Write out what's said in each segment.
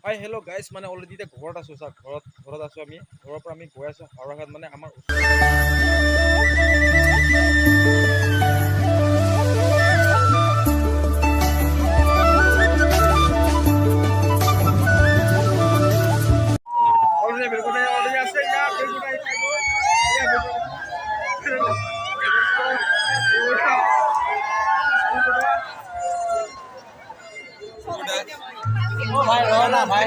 Hi hello' guys মানে already এতিয়া ঘৰত আছোঁ চা ঘৰত আছোঁ আমি ঘৰৰ পৰা আমি গৈ আছোঁ হাওৰাঘাট মানে আমাৰ ভাই রওনা ভাই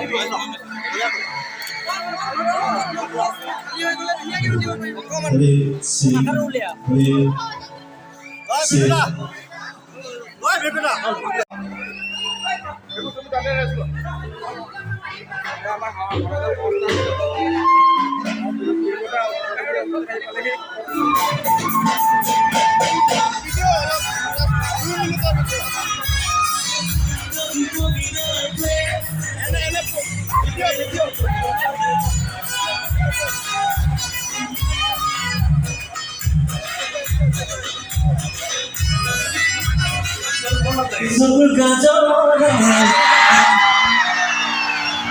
Sabur kajora,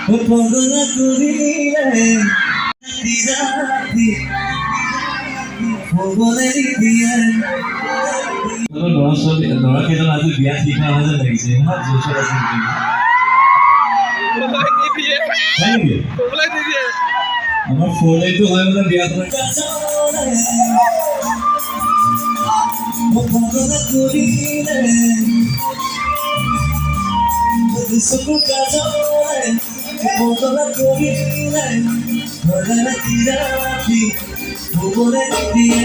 pagana kurile, tirati, pagana diye. Kalau Nora kita nanti biar kita aja lagi sih, hah jujur aja sih. Mulai dia. Amar phone itu hanya biar. Pagana kurile. Sabur kajora, pagana kurile, pagana tirati, pagana diye.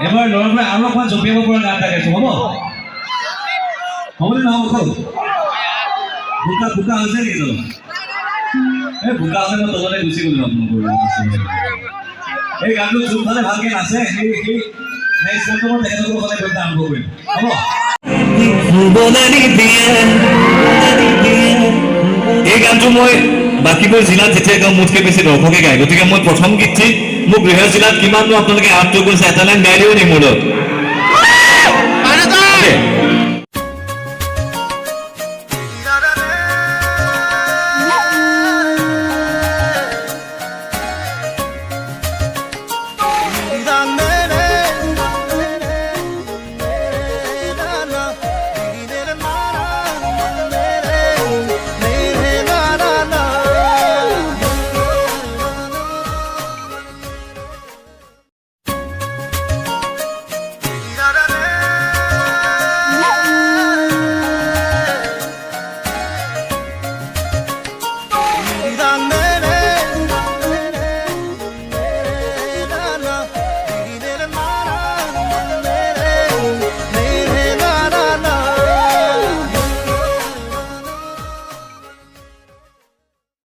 এবাৰ ল'ৰাবোৰে আৰু অকণমান জঁপিয়াব পৰা গান এটা গাইছো হ'ব হ'বনে নহ'ব কওক বোকা বোকা হৈছে নেকি তলত এই বোকা হ'লে মই তলতে গুচি গ'লো আপোনালোকৰ এই গানটো যোনফালে ভালকৈ নাচে সেই নেক্সট গানটো মই তেখেতলোকৰ ফালে গৈ আৰম্ভ কৰিম হ'ব এই গানটো মই বাকীবোৰ জিলাত যেতিয়া গাওঁ মোতকৈ বেছি দৰ্শকে গায় গতিকে মই প্ৰথম গীতটি মোক গৃহ জিলাত কিমাননো আপোনালোকে আৰ্টটো কৰিছে এটা লাইন গাই দিব নি মোৰ লগত